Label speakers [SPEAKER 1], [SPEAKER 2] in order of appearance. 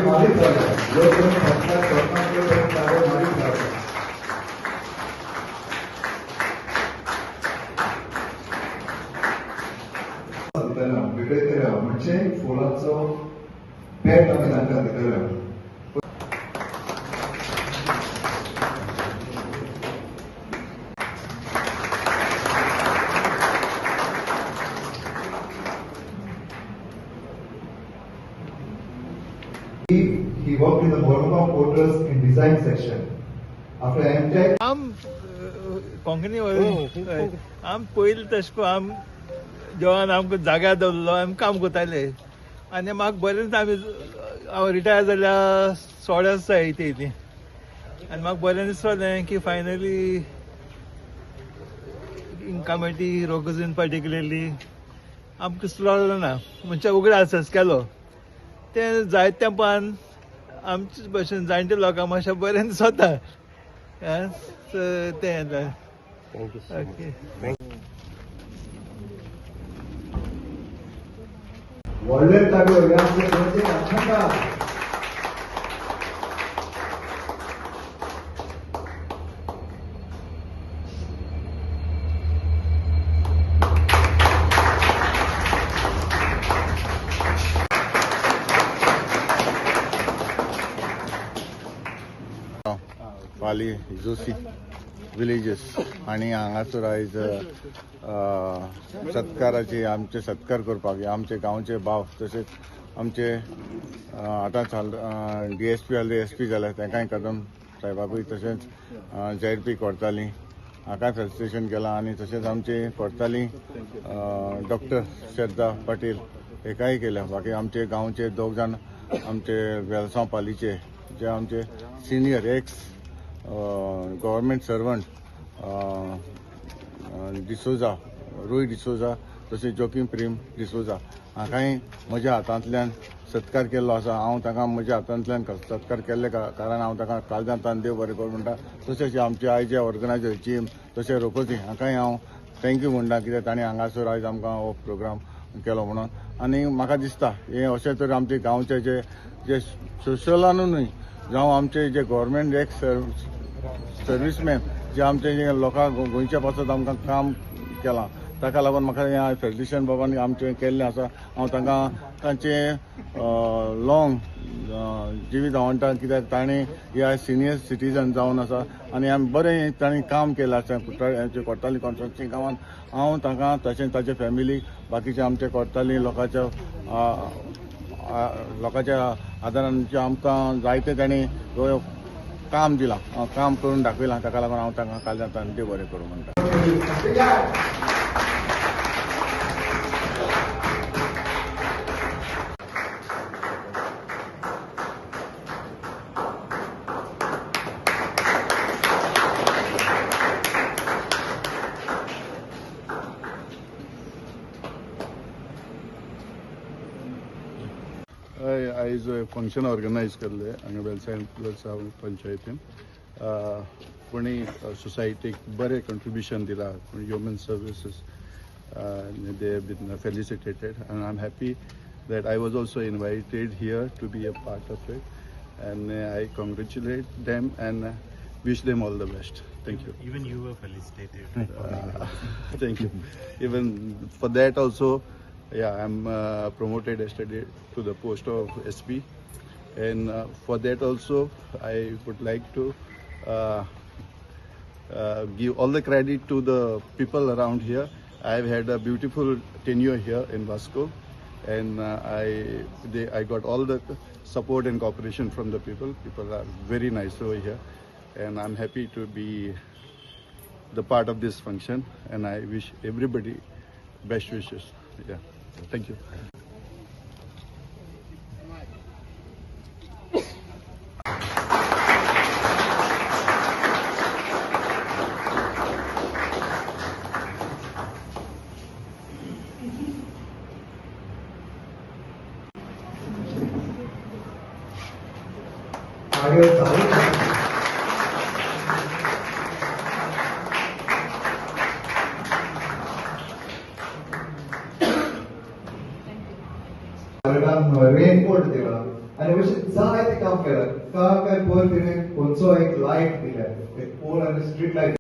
[SPEAKER 1] मालिक झाला जोपर्यंत आपल्या स्वप्नाकडे कार्य मालिक झाला म्हणजे फुलाचं पेट आम्ही तांकां दिलेलो He worked in the Bornholm quarters in design section. After MTech,
[SPEAKER 2] Konkani आम पयलीं तशें आम जेवण आमकां जाग्यार दवरलो आमी काम करताले आनी म्हाका बरेंच आमी हांव रिटायर जाल्यार 16 वर्सां येते ती आनी म्हाका बरें दिसलें की फायनली इन कमिटी रोगोजीन पर्टिक्युलरली आमकां सुदारलो ना म्हणजे उगडे आसस केलो तें जायत तेंपान आमचे भशेन जाणटे लोकांक मातशें बरें दिसता तें
[SPEAKER 1] व्हडले ताब्यो ह्या आमचे गोंयचे अखंड
[SPEAKER 3] पाली जोशी विलेजेस आणि हांगासर आयज सत्काराची आमचे सत्कार करपाक आमचे गांवचे भाव तशेंच आमचे आतां DSP जाले SP जाले तांकांय कदम साहेबाकूय तशेंच JRP कोर्ताली हाका फेलिसिटेशन केलां आनी तशेंच आमचे कोर्ताली डॉक्टर श्रद्धा पाटील हेकाय केल्या बाकी आमचे गांवचे 2 जाण आमचे वेलसांव पालीचे जे आमचे senior ex government servant D'Souza Roy D'Souza तशेंच जोकीम प्रेम डिसोजा हाकाय म्हज्या हातांतल्यान सत्कार केल्लो आसा हांव ताका म्हज्या हातांतल्यान सत्कार केल्ले कारण हांव ताका काळजांतल्यान देव बरें करूं म्हणटा तशेंच आमचे आयचे ऑर्गनायझर चीम तशें रोकोजी हाकाय हांव थँक्यू म्हणटा कित्याक तांणी हांगासर आयज आमकां हो प्रोग्राम केलो म्हणून आनी म्हाका दिसता हे अशें तर आमचे गांवचे जे सोशलानूय जावं आमचे जे गव्हर्मेंट एक्स सर्विसमॅन जे आमचे जे लोकांक गोंयच्या पासत आमकां काम केलां ताका लागून म्हाका ह्या फेलिसिटेशन बाबांनी आमचें केल्लें आसा हांव तांकां तांचे लाँग जिवीत आवडटा कित्याक तांणी ह्या सिनियर सिटीजन जावन आसा आनी आमी बरें तांणी काम केलां आसा कोर्ताली कॉन्स्टिट्युएन्सी गांवांत हांव तांकां तशेंच ताचे फॅमिली बाकीचे आमचे कोर्ताली लोकांच्या आदारान आमकां जायते तांणी काम दिलां काम करून दाखयलां ताका लागून हांव तांकां काळजांतल्यान देव बरें करूं म्हणटा आयज फंक्शन ऑर्गनायज केल्लें हांगा वेलसांव पंचायतीन कोणी सोसायटीक बरें कंट्रिब्युशन दिलां human services they have been felicitated and I am happy that I was also invited here to be a part of it, and I congratulate them and wish them all the best. Thank you.
[SPEAKER 4] Even you were felicitated.
[SPEAKER 3] Thank you. Even for that also, yeah, I'm promoted yesterday to the post of SP, and for that also I would like to give all the credit to the people around here. I've had a beautiful tenure here in Vasco, and I got all the support and cooperation from the people. People are very nice over here, and I'm happy to be the part of this function, and I wish everybody best wishes. Yeah, thank you.
[SPEAKER 1] Raincoat दिला आनी अशें जायते काम केलां का काय पयर तिणें खंयचो एक लायट दिल्यार एक पोल आनी स्ट्रीट लायट